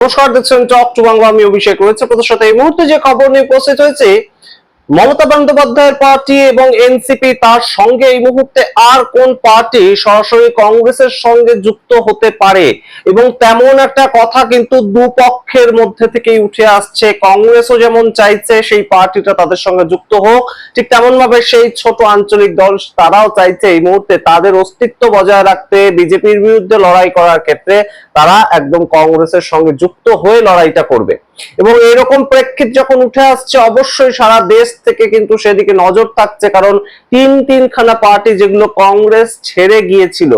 নমস্কার, দেখছেন talk to Bangla. আমি অভিষেক রয়েছে আপনাদের সাথে। এই মুহূর্তে যে খবর নিয়ে উপস্থিত হয়েছে, মমতা বন্দ্যোপাধ্যায়ের পার্টি এবং এনসিপি, তার সঙ্গে এই মুহূর্তে আর কোন পার্টি সরাসরি কংগ্রেসের সঙ্গে যুক্ত হতে পারে, এবং তেমন একটা কথা কিন্তু দুপক্ষের মধ্যে থেকেই উঠে আসছে। কংগ্রেসও যেমন চাইছে সেই পার্টিটা তাদের সঙ্গে যুক্ত হোক, ঠিক তেমন ভাবে সেই ছোট আঞ্চলিক দল তারাও চাইছে এই মুহূর্তে তাদের অস্তিত্ব বজায় রাখতে, বিজেপির বিরুদ্ধে লড়াই করার ক্ষেত্রে তারা একদম কংগ্রেসের সঙ্গে যুক্ত হয়ে লড়াইটা করবে। এবং এরকম প্রেক্ষিত যখন উঠে আসছে, অবশ্যই সারা দেশ থেকে কিন্তু সেদিকে নজর থাকছে, কারণ তিনখানা পার্টি যেগুলো কংগ্রেস ছেড়ে গিয়েছিল,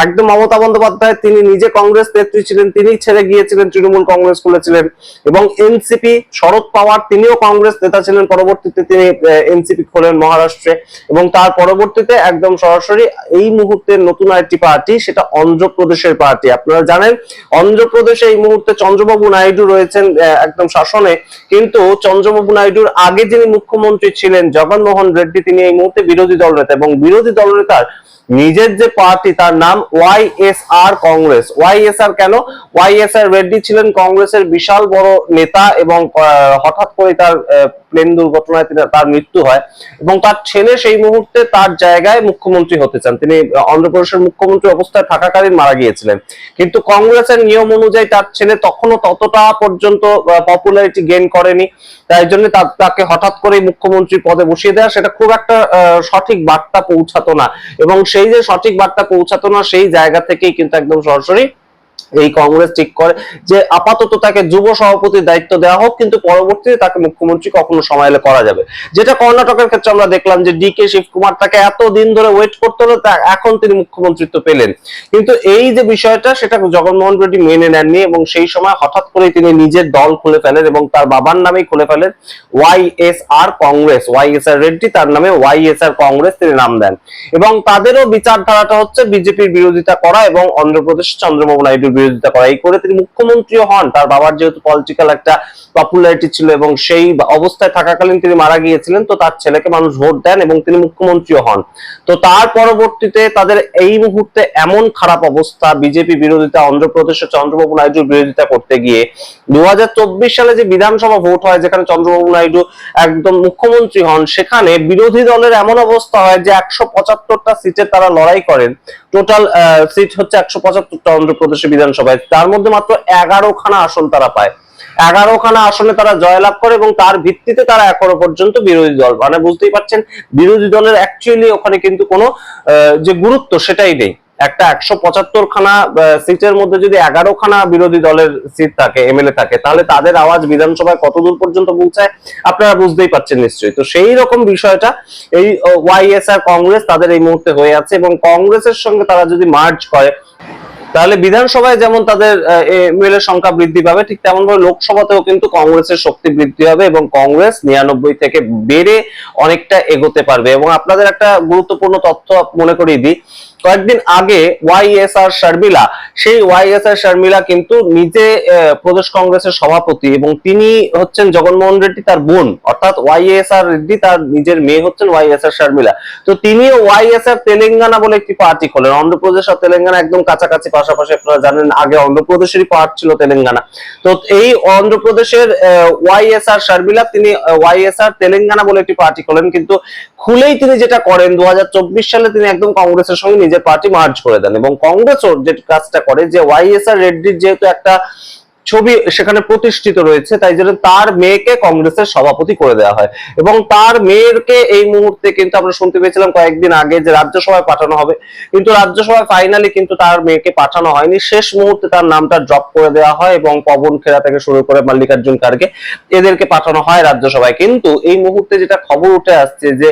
একদম মমতা বন্দ্যোপাধ্যায় তিনি নিজে কংগ্রেস নেত্রী ছিলেন, তিনি ছেড়ে গিয়েছিলেন, তৃণমূল কংগ্রেস খুলেছিলেন। এবং এনসিপি, শরদ পাওয়ার তিনিও কংগ্রেস নেতা ছিলেন, পরবর্তীতে তিনি এনসিপি খোলেন মহারাষ্ট্রে, এবং তার পরবর্তীতে একদম সরাসরি এই মুহূর্তে নতুন আরেকটি পার্টি, সেটা অন্ধ্রপ্রদেশের পার্টি। আপনারা জানেন অন্ধ্রপ্রদেশে এই মুহূর্তে চন্দ্রবাবু নাইডু রয়েছেন একদম শাসনে, কিন্তু চন্দ্রবাবু নাইডুর আগে যিনি মুখ্যমন্ত্রী ছিলেন জগনমোহন রেড্ডি, তিনি এই মুহূর্তে বিরোধী দলনেতা, এবং বিরোধী দলনেতার নিজের যে পার্টি তার নাম ওয়াইএসআর কংগ্রেস। ওয়াইএসআর কেন? ওয়াইএসআর রেড্ডি ছিলেন কংগ্রেসের বিশাল বড় নেতা, এবং হঠাৎ করে তার প্লেন দুর্ঘটনায় তার মৃত্যু হয়, এবং তার ছেলে সেই মুহূর্তে তার জায়গায় মুখ্যমন্ত্রী হতে চান। তিনি অন্ধ্রপ্রদেশের মুখ্যমন্ত্রী অবস্থায় থাকাকালীন মারা গিয়েছিলেন, কিন্তু কংগ্রেসের নিয়ম অনুযায়ী তার ছেলে তখনও ততটা পর্যন্ত পপুলারিটি গেইন করেনি, তাই জন্য তাকে হঠাৎ করে মুখ্যমন্ত্রী পদে বসিয়ে দেওয়া সেটা খুব একটা সঠিক বার্তা পৌঁছাতো না। এবং সেই যে সঠিক বার্তা পৌঁছাতো না, সেই জায়গা থেকেই কিন্তু একদম সরাসরি এই কংগ্রেস ঠিক করে যে আপাতত তাকে যুব সভাপতির দায়িত্ব দেওয়া হোক, কিন্তু পরবর্তীতে তাকে মুখ্যমন্ত্রী কখনো সময় এলে করা যাবে। যেটা কর্ণাটকের ক্ষেত্রে আমরা দেখলাম যে ডিকে শিবকুমার, তাকে এত দিন ধরে ওয়েট করতে হলো, এখন তিনি মুখ্যমন্ত্রিত্ব পেলেন। কিন্তু এই যে বিষয়টা, সেটা জগনমোহন রেড্ডি মেনে নেননি, এবং সেই সময় হঠাৎ করে তিনি নিজের দল খুলে ফেলেন, এবং তার বাবার নামেই খুলে ফেলেন ওয়াইএসআর কংগ্রেস। ওয়াইএসআর রেড্ডি তার নামে ওয়াইএসআর কংগ্রেস তিনি নাম দেন, এবং তাদেরও বিচারধারাটা হচ্ছে বিজেপির বিরোধিতা করা এবং অন্ধ্রপ্রদেশ চন্দ্রবাবু নাইডুর বিরোধিতা করা। এই করে তিনি মুখ্যমন্ত্রীও হন। তার বাবার যেহেতু পলিটিক্যাল একটা পপুলারিটি ছিল, এবং সেই অবস্থায় থাকাকালীন তিনি মারা গিয়েছিলেন, তো তার ছেলেকে মানুষ ভোট দেন এবং তিনি মুখ্যমন্ত্রীও হন। তো তার পরবর্তীতে তাদের এই মুহূর্তে এমন খারাপ অবস্থা, বিজেপি বিরোধিতা, অন্ধ্রপ্রদেশে চন্দ্রবাবু নাইডুর বিরোধিতা করতে গিয়ে 2024 সালে যে বিধানসভা ভোট হয়, যেখানে চন্দ্রবাবু নাইডু একদম মুখ্যমন্ত্রী হন, সেখানে বিরোধী দলের এমন অবস্থা হয় যে 175টা সিটে তারা লড়াই করেন। টোটাল সিট হচ্ছে 175টা অন্ধ্রপ্রদেশে বিধানসভায়, তার মধ্যে মাত্র 11খানা আসন তারা পায়। 11খানা আসনে তারা জয়লাভ করে, এবং তার ভিত্তিতে তারা এখনো পর্যন্ত বিরোধী দল, মানে বুঝতেই পারছেন বিরোধী দলের অ্যাকচুয়ালি ওখানে কিন্তু কোনো যে গুরুত্ব সেটাই নেই। একটা 175খানা সিটের মধ্যে যদি 11খানা বিরোধী দলের সিট থাকে, এমএলএ থাকে, তাহলে তাদের আওয়াজ বিধানসভায় কত দূর পর্যন্ত পৌঁছায় আপনারা বুঝতেই পারছেন নিশ্চয়ই। তো সেই রকম বিষয়টা এই ওয়াইএসআর কংগ্রেস তাদের এই মুহূর্তে হয়ে আছে, এবং কংগ্রেসের সঙ্গে তারা যদি মার্জ করে, তাহলে বিধানসভায় যেমন তাদের এমএলএ সংখ্যা বৃদ্ধি পাবে, ঠিক তেমন ভাবে লোকসভাতেও কিন্তু কংগ্রেসের শক্তি বৃদ্ধি হবে, এবং কংগ্রেস 99 থেকে বেড়ে অনেকটা এগোতে পারবে। এবং আপনাদের একটা গুরুত্বপূর্ণ তথ্য মনে করিয়ে দিই, কয়েকদিন আগে ওয়াইএসআর শর্মিলা, সেই ওয়াইএসআর শর্মিলা কিন্তু নিজে প্রদেশ কংগ্রেসের সভাপতি, এবং তিনি হচ্ছেন জগনমোহন রেড্ডি তার বোন, অর্থাৎ ওয়াইএসআর রেড্ডি তার নিজের মেয়ে হচ্ছেন ওয়াইএসআর শর্মিলা। তো তিনিও ওয়াইএসআর তেলেঙ্গানা বলে একটি পার্টি খোলেন। অন্ধ্রপ্রদেশ আর তেলেঙ্গানা একদম কাছাকাছি, পাশাপাশি। আপনারা জানেন আগে অন্ধ্রপ্রদেশেরই পার্ট ছিল তেলেঙ্গানা। তো এই অন্ধ্রপ্রদেশের ওয়াইএসআর শর্মিলা, তিনি ওয়াইএসআর তেলেঙ্গানা বলে একটি পার্টি খোলেন, কিন্তু খুলেই তিনি যেটা করেন 2024 সালে তিনি একদম কংগ্রেসের সঙ্গে নিজের পার্টি মার্জ করে দেন। এবং কংগ্রেসও যে কাজটা করে, যে ওয়াইএসআর রেড্ডির যেহেতু একটা ছবি সেখানে প্রতিষ্ঠিত রয়েছে, তাই জন্য তার মেয়েকে কংগ্রেসের সভাপতি করে দেওয়া হয়, এবং তার মেয়েরকে এই মুহূর্তে কিন্তু আমরা শুনতে পেয়েছিলাম কয়েকদিন আগে যে রাজ্যসভায় পাঠানো হবে, কিন্তু রাজ্যসভায় ফাইনালি কিন্তু তার মেয়েকে পাঠানো হয়নি। শেষ মুহূর্তে তার নামটা ড্রপ করে দেওয়া হয়, এবং পবন খেরা থেকে শুরু করে মল্লিকার্জুন খার্গে এদেরকে পাঠানো হয় রাজ্যসভায়। কিন্তু এই মুহূর্তে যেটা খবর উঠে আসছে যে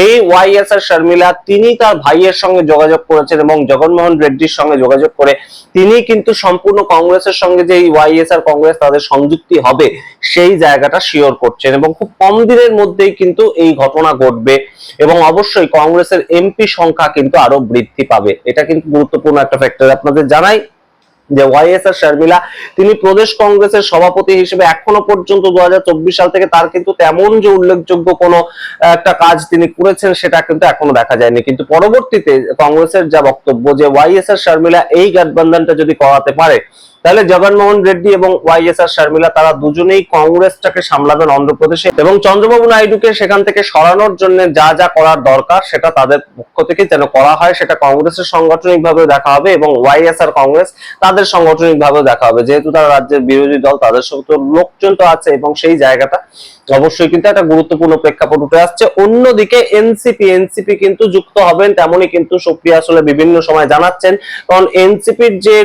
এই ওয়াইএসআর শর্মিলা তিনি তার ভাইয়ের সঙ্গে যোগাযোগ করেছেন, এবং জগনমোহন রেড্ডির সঙ্গে যোগাযোগ করে তিনি কিন্তু সম্পূর্ণ কংগ্রেসের সঙ্গে যে ওয়াইএসআর কংগ্রেস তাদের সংযুক্তি হবে সেই জায়গাটা শিওর করছেন, এবং খুব কম দিনের মধ্যেই কিন্তু এই ঘটনা ঘটবে, এবং অবশ্যই কংগ্রেসের এমপি সংখ্যা কিন্তু আরো বৃদ্ধি পাবে। এটা কিন্তু গুরুত্বপূর্ণ একটা ফ্যাক্টর। আপনাদের জানাই যে ওয়াইএসআর শর্মিলা তিনি প্রদেশ কংগ্রেসের সভাপতি হিসেবে এখনো পর্যন্ত 2024 সাল থেকে তার কিন্তু তেমন যে উল্লেখযোগ্য কোনো একটা কাজ তিনি করেছেন সেটা কিন্তু এখনো দেখা যায়নি। কিন্তু পরবর্তীতে কংগ্রেসের যা বক্তব্য যে ওয়াইএসআর শর্মিলা এই গঠবন্ধনটা যদি করাতে পারে, তাহলে জগনমোহন রেড্ডি এবং ওয়াইএসআর শর্মিলা তারা দুজনেই কংগ্রেসটাকে সামলাবেন অন্ধ্রপ্রদেশে, এবং চন্দ্রবাবু নাইডুকে সেখান থেকে সরানোর জন্য যা যা করার দরকার সেটা তাদের পক্ষ থেকে যেন করা হয়, সেটা কংগ্রেসের সাংগঠনিক ভাবে দেখা হবে এবং ওয়াইএসআর কংগ্রেস তাদের সাংগঠনিক ভাবে দেখা হবে, যেহেতু তারা রাজ্যের বিরোধী দল, তাদের সঙ্গে তো লোকজন তো আছে এবং সেই জায়গাটা অবশ্যই কিন্তু একটা গুরুত্বপূর্ণ প্রেক্ষাপট উঠে আসছে। অন্যদিকে এনসিপি কিন্তু যুক্ত হবেন তেমনই কিন্তু সুপ্রিয়া আসলে বিভিন্ন সময় জানাচ্ছেন, কারণ এনসিপির যে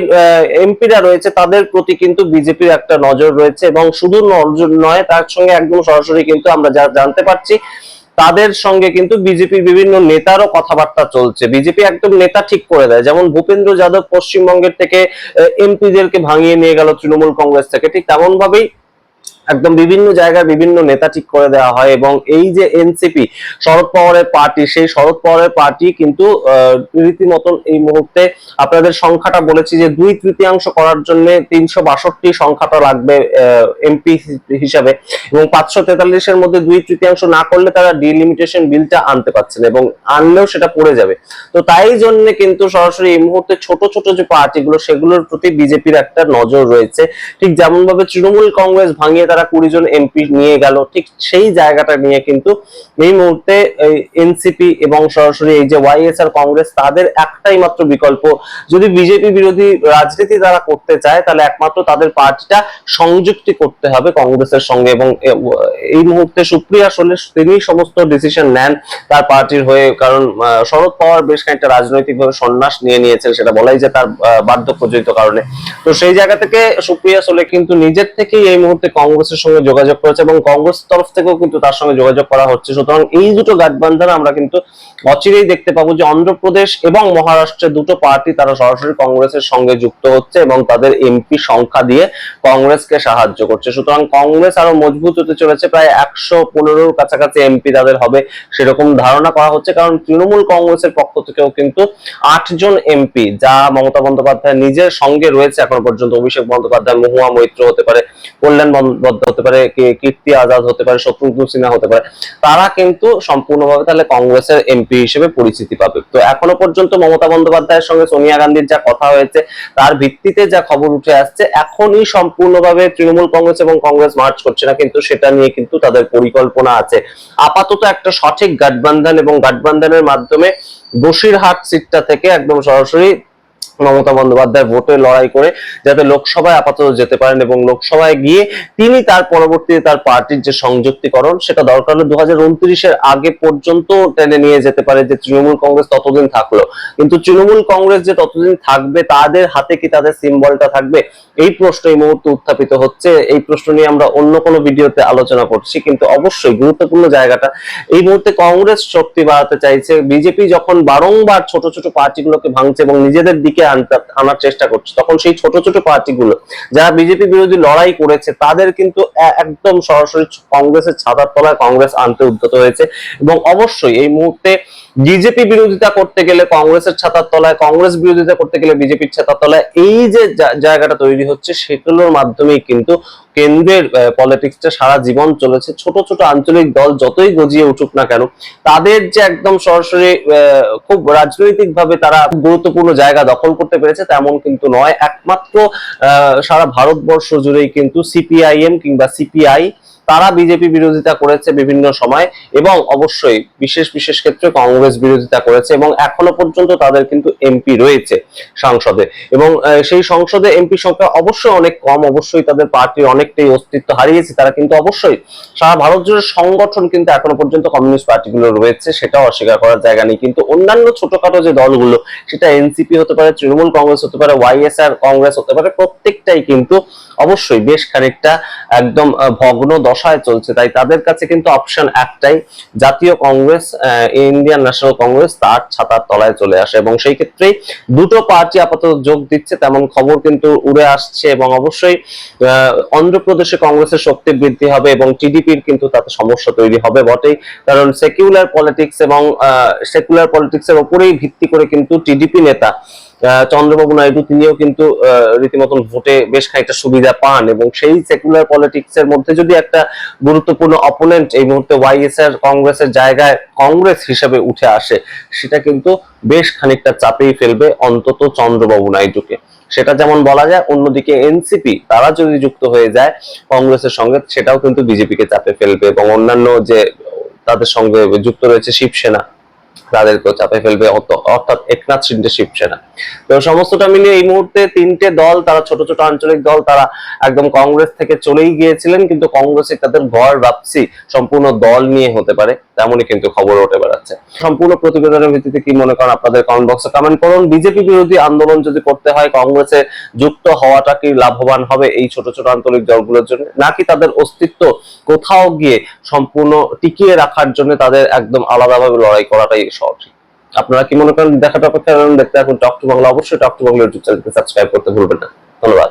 এমপিরা রয়েছে তাদের প্রতি কিন্তু বিজেপির একটা নজর রয়েছে, এবং শুধু নজর নয়, তার সঙ্গে একদম সরাসরি কিন্তু আমরা যা জানতে পারছি তাদের সঙ্গে কিন্তু বিজেপির বিভিন্ন নেতারও কথাবার্তা চলছে। বিজেপি একদম নেতা ঠিক করে দেয়, যেমন ভূপেন্দ্র যাদব পশ্চিমবঙ্গের থেকে এমপিদেরকে ভাঙিয়ে নিয়ে গেল তৃণমূল কংগ্রেস থেকে, ঠিক তেমন ভাবেই একদম বিভিন্ন জায়গায় বিভিন্ন নেতা ঠিক করে দেওয়া হয়। এবং এই যে এনসিপি শরদ পাওয়ারের পার্টি, সেই শরদ পাওয়ারের পার্টি কিন্তু রীতিমতন এই মুহূর্তে আপনাদের সংখ্যাটা বলেছি যে 2/3 করার জন্য 362 সংখ্যাটা লাগবে এমপি হিসাবে, এবং 543-এর মধ্যে 2/3 না করলে তারা ডিলিমিটেশন বিলটা আনতে পারছেন, এবং আনলেও সেটা পড়ে যাবে। তো তাই জন্য কিন্তু সরাসরি এই মুহূর্তে ছোট ছোট যে পার্টিগুলো সেগুলোর প্রতি বিজেপির একটা নজর রয়েছে। ঠিক যেমন ভাবে তৃণমূল কংগ্রেস ভাঙিয়ে 20 জন এমপি নিয়ে গেল, ঠিক সেই জায়গাটা নিয়ে কিন্তু এই মুহূর্তে এনসিপি এবং সরাসরি এই যে ওয়াইএসআর কংগ্রেস তাদের একটাই মাত্র বিকল্প, যদি বিজেপি বিরোধী রাজনীতি তারা করতে চায় তাহলে একমাত্র তাদের পার্টিটা সংযুক্তি করতে হবে কংগ্রেসের সঙ্গে। এবং এই মুহূর্তে সুপ্রিয়া আসলে তিনি সমস্ত ডিসিশন নেন তার পার্টির হয়ে, কারণ শরদ পাওয়ার বেশ খানিকটা রাজনৈতিকভাবে সন্ন্যাস নিয়ে নিয়েছেন, সেটা বলাই যে তার বার্ধক্যজনিত কারণে। তো সেই জায়গা থেকে সুপ্রিয়া সোলে কিন্তু নিজের থেকেই এই মুহূর্তে কংগ্রেসের সঙ্গে যোগাযোগ করেছে, এবং কংগ্রেস তরফ থেকেও কিন্তু তার সঙ্গে যোগাযোগ করা হচ্ছে। সুতরাং এই দুটো গাঠবন্ধন আমরা কিন্তু অচিরেই দেখতে পাবো যে অন্ধ্রপ্রদেশ এবং মহারাষ্ট্রের দুটো পার্টি তারা সরাসরি কংগ্রেসের সঙ্গে যুক্ত হচ্ছে এবং তাদের এমপি সংখ্যা দিয়ে কংগ্রেসকে সাহায্য করছে। সুতরাং কংগ্রেস আরো মজবুত হতে চলেছে, প্রায় 115-র কাছাকাছি এমপি তাদের হবে সেরকম ধারণা করা হচ্ছে, কারণ তৃণমূল কংগ্রেসের পক্ষ থেকেও কিন্তু 8 জন এমপি, যা মমতা বন্দ্যোপাধ্যায় নিজের সঙ্গে রয়েছে এখন পর্যন্ত, অভিষেক বন্দ্যোপাধ্যায়, মহুয়া মৈত্র হতে পারে, কল্যাণ বন্দ্যোপাধ্যায় হতে পারে, কীর্তি আজাদ হতে পারে, শত্রুঘ্ন সিনহা হতে পারে, তারা কিন্তু সম্পূর্ণভাবে তাহলে কংগ্রেসের এমপি হিসেবে পরিচিতি পাবে। তো এখনো পর্যন্ত মমতা বন্দ্যোপাধ্যায়ের সঙ্গে সোনিয়া গান্ধীর যা কথা হয়েছে তার ভিত্তিতে যা খবর উঠে আসছে, এখনই সম্পূর্ণভাবে তৃণমূল কংগ্রেস এবং কংগ্রেস মার্চ করছে না, কিন্তু সেটা নিয়ে কিন্তু তাদের পরিকল্পনা আছে। আপাতত একটা সঠিক গাঠবন্ধন, এবং গাঠবন্ধনের মাধ্যমে বসিরহাট সিটটা থেকে একদম সরাসরি মমতা বন্দ্যোপাধ্যায় ভোটে লড়াই করে যাতে লোকসভায় আপাতত যেতে পারেন, এবং লোকসভায় গিয়ে তিনি তার পরবর্তীতে তার পার্টির যে সংযুক্তিকরণ সেটা দরকার হলে 2029-এর আগে পর্যন্ত টেনে নিয়ে যেতে পারে, যে তৃণমূল কংগ্রেস ততদিন থাকলো। কিন্তু তৃণমূল কংগ্রেস যে ততদিন থাকবে তাদের হাতে কি তাদের সিম্বলটা থাকবে, এই প্রশ্ন এই মুহূর্তে উত্থাপিত হচ্ছে। এই প্রশ্ন নিয়ে আমরা অন্য কোনো ভিডিওতে আলোচনা করছি, কিন্তু অবশ্যই গুরুত্বপূর্ণ জায়গাটা এই মুহূর্তে কংগ্রেস শক্তি বাড়াতে চাইছে। বিজেপি যখন বারংবার ছোট ছোট পার্টিগুলোকে ভাঙছে এবং নিজেদের দিকে আনার চেষ্টা করছে, তখন সেই ছোট ছোট পার্টিগুলো যারা বিজেপি বিরোধী লড়াই করেছে তাদের কিন্তু একদম সরাসরি কংগ্রেসের ছাতার তলায় কংগ্রেস আনতে উদ্যত হয়েছে। এবং অবশ্যই এই মুহূর্তে বিজেপি বিরোধিতা করতে গেলে কংগ্রেসের ছাতার তলায়, কংগ্রেস বিরোধিতা করতে গেলে বিজেপির ছাতার তলায়, এই যে জায়গাটা তৈরি হচ্ছে সেগুলোর মাধ্যমেই কিন্তু কেন্দ্রের পলিটিক্সটা সারা জীবন চলেছে। ছোট ছোট আঞ্চলিক দল যতই গজিয়ে উঠুক না কেন, তাদের যে একদম সরাসরি খুব রাজনৈতিক ভাবে তারা গুরুত্বপূর্ণ জায়গা দখল করতে পেরেছে তেমন কিন্তু নয়। একমাত্র সারা ভারতবর্ষ জুড়েই কিন্তু সিপিআইএম কিংবা সিপিআই তারা বিজেপি বিরোধিতা করেছে বিভিন্ন সময়, এবং অবশ্যই বিশেষ বিশেষ ক্ষেত্রে কংগ্রেস বিরোধিতা করেছে, এবং এখনো পর্যন্ত তাদের কিন্তু এমপি রয়েছে সংসদে, এবং সেই সংসদে এমপি সংখ্যা অবশ্যই অনেক কম, অবশ্যই তাদের পার্টির অনেকটাই অস্তিত্ব হারিয়েছে তারা, কিন্তু অবশ্যই সারা ভারত জুড়ে সংগঠন কিন্তু এখনো পর্যন্ত কমিউনিস্ট পার্টিগুলো রয়েছে, সেটাও অস্বীকার করার জায়গা নেই। কিন্তু অন্যান্য ছোটখাটো যে দলগুলো, সেটা এনসিপি হতে পারে, তৃণমূল কংগ্রেস হতে পারে, ওয়াইএসআর কংগ্রেস হতে পারে, প্রত্যেকটাই কিন্তু অবশ্যই বেশ খানিকটা একদম ভগ্ন দশায় চলছে। তাই তাদের কাছে কিন্তু অপশন একটাই, জাতীয় কংগ্রেস, ইন্ডিয়ান ন্যাশনাল কংগ্রেস তার ছাতার তলায় চলে আসে, এবং সেই ক্ষেত্রেই দুটো পার্টি আপাতত যোগ দিচ্ছে তেমন খবর কিন্তু উড়ে আসছে। এবং অবশ্যই অন্ধ্রপ্রদেশে কংগ্রেসের শক্তি বৃদ্ধি হবে, এবং টিডিপির কিন্তু তাতে সমস্যা তৈরি হবে বটেই, কারণ সেকুলার পলিটিক্স এবং সেকুলার পলিটিক্সের উপরেই ভিত্তি করে কিন্তু টিডিপি নেতা চন্দ্রবাবু নাইডু তিনিও কিন্তু রীতিমতন ভোটে বেশ খানিকটা সুবিধা পান, এবং সেই সেকুলার পলিটিক্স এর মধ্যে যদি একটা গুরুত্বপূর্ণ অপোনেন্ট এই মুহূর্তে ওয়াইএসআর কংগ্রেসের জায়গায় কংগ্রেস হিসেবে উঠে আসে, সেটা কিন্তু বেশ খানিকটা চাপেই ফেলবে অন্তত চন্দ্রবাবু নাইডুকে। সেটা যেমন বলা যায়, অন্যদিকে এনসিপি তারা যদি যুক্ত হয়ে যায় কংগ্রেসের সঙ্গে, সেটাও কিন্তু বিজেপিকে চাপে ফেলবে এবং অন্যান্য যে তাদের সঙ্গে যুক্ত রয়েছে শিবসেনা তাদেরকেও চাপে ফেলবে, অর্থাৎ একনাথ শিন্ডে শিবসেনা। তো সমস্তটা মিলিয়ে এই মুহূর্তে তিনটে দল, তারা ছোট ছোট আঞ্চলিক দল, তারা একদম কংগ্রেস থেকে চলেই গিয়েছিলেন, কিন্তু কংগ্রেসে তাদের ঘর ভাবছি সম্পূর্ণ দল নিয়ে হতে পারে, তেমনই কিন্তু খবর উঠে বেড়াচ্ছে। সম্পূর্ণ প্রতিবেদনের ভিত্তিতে কি মনে করেন আপনাদের কমেন্ট বক্সে কমেন্ট করুন। বিজেপি বিরোধী আন্দোলন যদি করতে হয়, কংগ্রেসে যুক্ত হওয়াটা কি লাভবান হবে এই ছোট ছোট আঞ্চলিক দলগুলোর জন্য, নাকি তাদের অস্তিত্ব কোথাও গিয়ে সম্পূর্ণ টিকিয়ে রাখার জন্য তাদের একদম আলাদাভাবে লড়াই করাটাই সহজ? আপনারা কি মনে করেন? দেখাটা অপেক্ষা দেখতে এখন টক টু বাংলা। অবশ্যই টক টু বাংলা ইউটিউব চ্যানেলকে সাবস্ক্রাইব করতে ভুলবেন না। ধন্যবাদ।